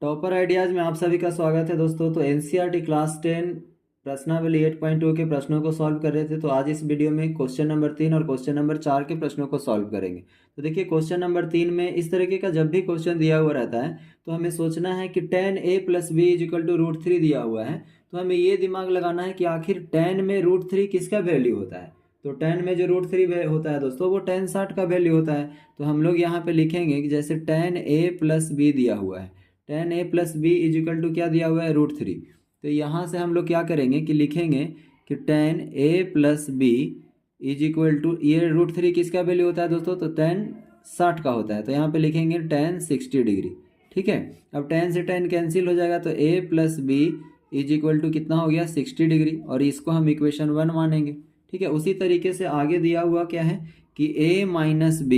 Topper ideas में आप सभी का स्वागत है दोस्तों। तो एनसीईआरटी क्लास 10 प्रश्नावली 8.2 के प्रश्नों को सॉल्व कर रहे थे। तो आज इस वीडियो में क्वेश्चन नंबर 3 और क्वेश्चन नंबर 4 के प्रश्नों को सॉल्व करेंगे। तो देखिए क्वेश्चन नंबर 3 में इस तरीके का जब भी क्वेश्चन दिया हुआ रहता है तो हमें सोचना है कि tan a + b = √3 दिया हुआ है। तो हमें ये दिमाग लगाना है कि आखिर tan में √3 किसका वैल्यू होता है। तो tan में जो √3 होता है दोस्तों वो tan 60 का वैल्यू होता है। तो हम लोग यहाँ पे लिखेंगे कि जैसे tan a + b दिया हुआ है, tan a + b = क्या दिया हुआ है, √3। तो यहाँ से हम लोग क्या करेंगे कि लिखेंगे कि tan a + b = ये √3 किसका वैल्यू होता है दोस्तों, तो tan 60 का होता है। तो यहाँ पे लिखेंगे tan 60 डिग्री। ठीक है, अब tan से tan कैंसिल हो जाएगा तो a + b = कितना हो गया, 60 डिग्री, और इसको हम इक्वेशन 1 मानेंगे। ठीक है, उसी तरीके से आगे दिया हुआ क्या है कि a - b,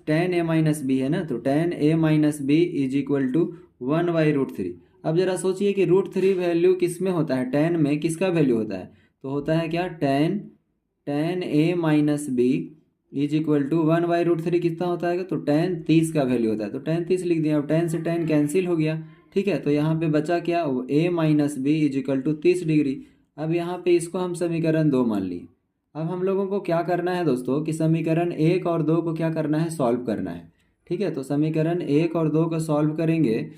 tan a - b है ना, तो tan a - b = 1/√3। अब जरा सोचिए कि √3 वैल्यू किस में होता है, tan में किसका वैल्यू होता है, तो होता है क्या, tan a - b = 1/√3 कितना होता है, तो tan 30 का वैल्यू होता है। तो tan 30 लिख दिया। अब tan से tan कैंसिल हो गया। ठीक है, तो यहाँ पे बचा क्या, a - b = 30 डिग्री। अब यहाँ पे इसको हम समीकरण 2 मान लिए। अब हम लोगों को क्या करना है दोस्तों कि समीकरण 1 और 2 को क्या करना है, सॉल्व करना है। ठीक है, तो समीकरण 1 और 2 को सॉल्व करेंगे।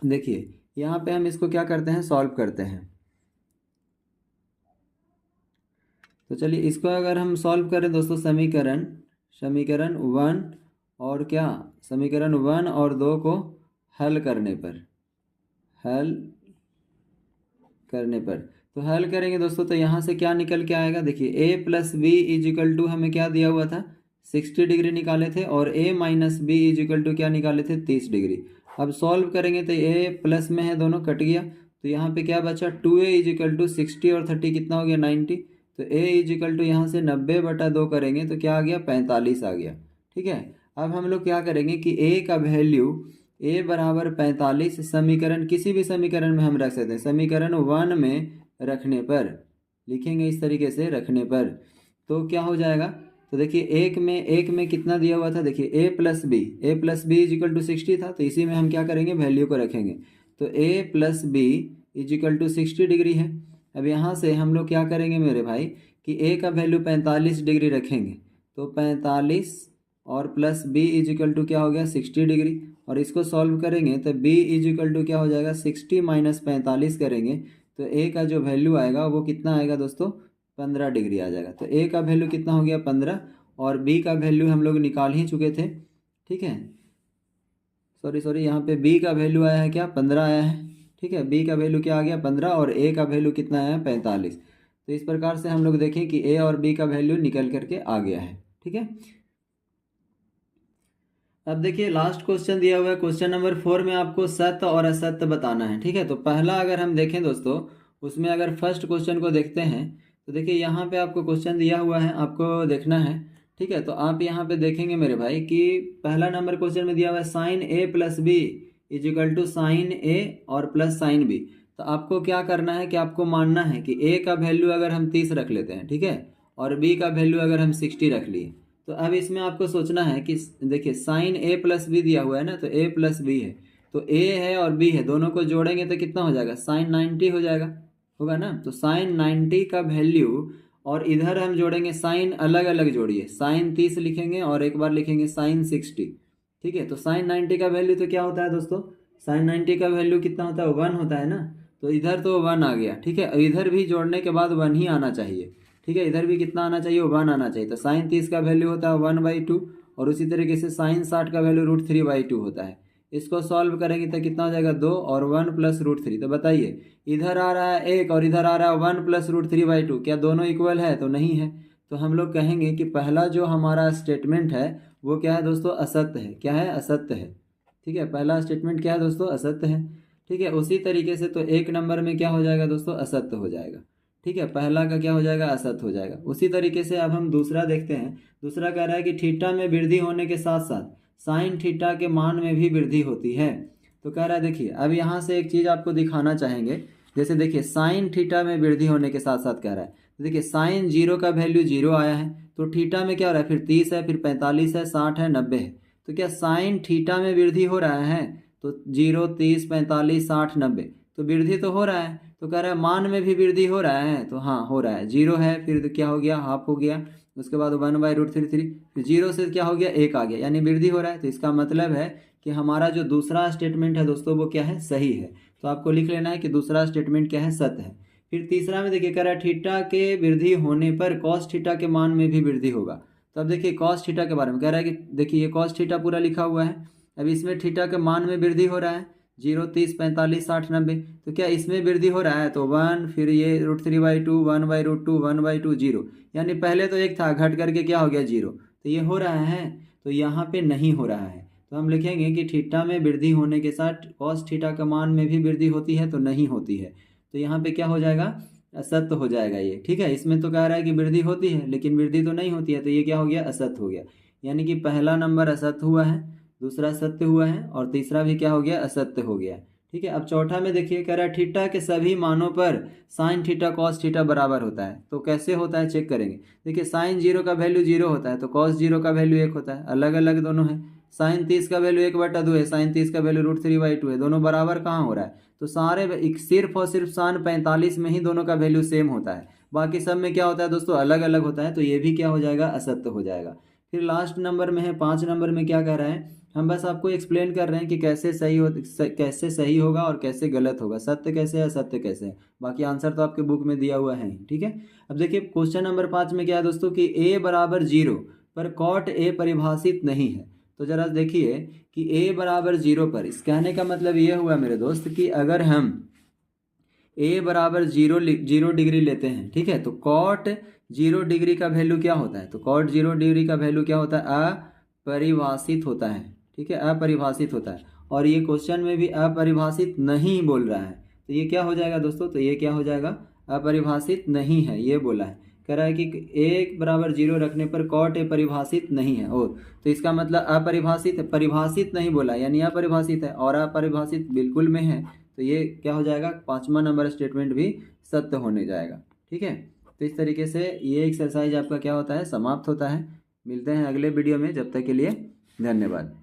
देखिए यहाँ पे हम इसको क्या करते हैं, सॉल्व करते हैं। तो चलिए इसको अगर हम सॉल्व करें दोस्तों, समीकरण 1 और क्या, समीकरण 1 और 2 को हल करने पर, तो हल करेंगे दोस्तों, तो यहाँ से क्या निकल के आएगा, देखिए a + b = हमें क्या दिया हुआ था, 60 डिग्री निकाले थे, और a - b = क्या निकाले थे, 30 डिग्री। अब सॉल्व करेंगे तो a प्लस में है, दोनों कट गया, तो यहाँ पे क्या बचा, 2a = 60 और 30 कितना हो गया, 90। तो a = यहाँ से 90/2 करेंगे तो क्या आ गया, 45 आ गया। ठीक है, अब हम लोग क्या करेंगे कि a का वैल्यू a = 45 समीकरण, किसी भी समीकरण में हम रख सकते हैं। समीकरण 1 में रखने पर, लिखेंगे इस तरीके से, रखने पर तो क्या हो जाएगा, तो देखिए एक में कितना दिया हुआ था, देखिए a + b = 60 था, तो इसी में हम क्या करेंगे, वैल्यू को रखेंगे। तो a + b = 60 डिग्री है। अब यहाँ से हम लोग क्या करेंगे मेरे भाई कि a का वैल्यू 45 डिग्री रखेंगे, तो 45 और प्लस b = क्या हो गया, 60 डिग्री, और इसको सॉल्व करेंगे तो b = क्या हो जाएगा, 60 - 45 करेंगे तो a का जो वैल्यू आएगा वो कितना आएगा दोस्तों, 15 डिग्री आ जाएगा। तो a का वैल्यू कितना हो गया, 15, और b का वैल्यू हम लोग निकाल ही चुके थे। ठीक है, सॉरी यहाँ पे b का वैल्यू आया है क्या, 15 आया है। ठीक है, b का वैल्यू क्या आ गया, 15, और a का वैल्यू कितना आया है, 45। तो इस प्रकार से हम लोग देखें कि a और b का वैल्यू निकल करके आ गया है। ठीक है, अब देखिए लास्ट क्वेश्चन दिया हुआ है, क्वेश्चन नंबर 4 में आपको सत्य और असत्य बताना है। ठीक है, तो पहला अगर हम देखें दोस्तों, उसमें अगर फर्स्ट क्वेश्चन को देखते हैं तो देखिए यहाँ पे आपको क्वेश्चन दिया हुआ है, आपको देखना है। ठीक है, तो आप यहाँ पे देखेंगे मेरे भाई कि पहला नंबर क्वेश्चन में दिया हुआ है sin a + b = sin a और प्लस sin b। तो आपको क्या करना है कि आपको मानना है कि a का वैल्यू अगर हम 30 रख लेते हैं, ठीक है, और b का वैल्यू अगर हम 60 रख लिए, तो अब इसमें आपको सोचना है कि देखिए साइन a + b दिया हुआ है ना, तो a + b है, तो a है और b है, दोनों को जोड़ेंगे तो कितना हो जाएगा, साइन 90 हो जाएगा, होगा ना। तो साइन 90 का वैल्यू, और इधर हम जोड़ेंगे साइन, अलग अलग जोड़िए, साइन 30 लिखेंगे और एक बार लिखेंगे साइन 60। ठीक है, तो साइन 90 का वैल्यू तो क्या होता है दोस्तों, साइन 90 का वैल्यू कितना होता है, 1 होता है ना। तो इधर तो 1 आ गया। ठीक है, इधर भी जोड़ने के बाद 1 ही आना चाहिए। ठीक है, इधर भी कितना आना चाहिए, 1 आना चाहिए। तो साइन 30 का वैल्यू होता है 1/2, और उसी तरीके से साइन 60 का वैल्यू √3/2 होता है। इसको सॉल्व करेंगे तो कितना हो जाएगा, 2 और 1 + √3। तो बताइए, इधर आ रहा है 1 और इधर आ रहा है 1 + √3/2, क्या दोनों इक्वल है, तो नहीं है। तो हम लोग कहेंगे कि पहला जो हमारा स्टेटमेंट है वो क्या है दोस्तों, असत्य है। क्या है, असत्य है। ठीक है, पहला स्टेटमेंट क्या है दोस्तों, असत्य है। ठीक है, उसी तरीके से तो एक नंबर में क्या हो जाएगा दोस्तों, असत्य हो जाएगा। ठीक है, पहला का क्या हो जाएगा, असत्य हो जाएगा। उसी तरीके से अब हम दूसरा देखते हैं। दूसरा कह रहा है कि थीटा में वृद्धि होने के साथ साथ साइन थीटा के मान में भी वृद्धि होती है। तो कह रहा है, देखिए अब यहाँ से एक चीज़ आपको दिखाना चाहेंगे। जैसे देखिए साइन थीटा में वृद्धि होने के साथ साथ कह रहा है, तो देखिए साइन 0 का वैल्यू 0 आया है, तो थीटा में क्या हो रहा है, फिर 30 है, फिर 45 है, 60 है, 90 है। तो क्या साइन थीटा में वृद्धि हो रहा है, तो 0, 30, 45, 60, 90, तो वृद्धि तो हो रहा है। तो कह रहा है मान में भी वृद्धि हो रहा है, तो हाँ हो रहा है। 0 है, फिर क्या हो गया, हाफ हो गया, उसके बाद 1/√33, फिर 0 से क्या हो गया, 1 आ गया, यानी वृद्धि हो रहा है। तो इसका मतलब है कि हमारा जो दूसरा स्टेटमेंट है दोस्तों वो क्या है, सही है। तो आपको लिख लेना है कि दूसरा स्टेटमेंट क्या है, सत्य है। फिर तीसरा में देखिए कह रहा है थीटा के वृद्धि होने पर कॉस थीटा के मान में भी वृद्धि होगा। तो अब देखिए कॉस थीटा के बारे में कह रहा है कि देखिए ये कॉस थीटा पूरा लिखा हुआ है, अब इसमें थीटा के मान में वृद्धि हो रहा है, 0, 30, 45, 60, 90, तो क्या इसमें वृद्धि हो रहा है, तो 1, फिर ये √3/2, 1/√2, 1/2, 0, यानी पहले तो 1 था, घट करके क्या हो गया 0, तो ये हो रहा है, तो यहाँ पे नहीं हो रहा है। तो हम लिखेंगे कि थीटा में वृद्धि होने के साथ कॉस थीटा का मान में भी वृद्धि होती है, तो नहीं होती है। तो यहाँ पे क्या हो जाएगा, असत्य हो जाएगा ये, ठीक है। इसमें तो कह रहा है कि वृद्धि होती है लेकिन वृद्धि तो नहीं होती है, तो ये क्या हो गया, असत्य हो गया। यानी कि पहला नंबर असत्य हुआ है, दूसरा सत्य हुआ है, और तीसरा भी क्या हो गया, असत्य हो गया, ठीक है। अब चौथा में देखिए कह रहा है थीटा के सभी मानों पर साइन थीटा कॉस थीटा बराबर होता है। तो कैसे होता है चेक करेंगे। देखिए साइन 0 का वैल्यू 0 होता है, तो कॉस 0 का वैल्यू 1 होता है, अलग अलग दोनों है। साइन 30 का वैल्यू 1/2 है, साइन 30 का वैल्यू √3/2 है, दोनों बराबर कहाँ हो रहा है, तो सारे सिर्फ और सिर्फ साइन 45 में ही दोनों का वैल्यू सेम होता है, बाकी सब में क्या होता है दोस्तों, अलग अलग होता है। तो ये भी क्या हो जाएगा, असत्य हो जाएगा। फिर लास्ट नंबर में है 5 नंबर में, क्या कह रहा है, हम बस आपको एक्सप्लेन कर रहे हैं कि कैसे कैसे सही होगा और कैसे गलत होगा, सत्य कैसे है, असत्य कैसे है। बाकी आंसर तो आपके बुक में दिया हुआ है, ठीक है। अब देखिए क्वेश्चन नंबर 5 में क्या है दोस्तों कि a = 0 पर कॉट a परिभाषित नहीं है। तो जरा देखिए कि a = 0 पर, इस कहने का मतलब ये हुआ मेरे दोस्त कि अगर हम a = 0 डिग्री लेते हैं, ठीक है, तो कॉट 0 डिग्री का वैल्यू क्या होता है, तो कॉट 0 डिग्री का वैल्यू क्या होता है, अपरिभाषित होता है, ठीक है, अपरिभाषित होता है। और ये क्वेश्चन में भी अपरिभाषित नहीं बोल रहा है, तो ये क्या हो जाएगा दोस्तों, तो ये क्या हो जाएगा, अपरिभाषित नहीं है, ये बोला है। कह रहा है कि a = 0 रखने पर कॉट a परिभाषित नहीं है, और तो इसका मतलब अपरिभाषित है, परिभाषित नहीं बोला यानी अपरिभाषित है, और अपरिभाषित बिल्कुल में है, तो ये क्या हो जाएगा, 5वां नंबर स्टेटमेंट भी सत्य होने जाएगा, ठीक है। तो इस तरीके से ये एक्सरसाइज आपका क्या होता है, समाप्त होता है। मिलते हैं अगले वीडियो में, जब तक के लिए धन्यवाद।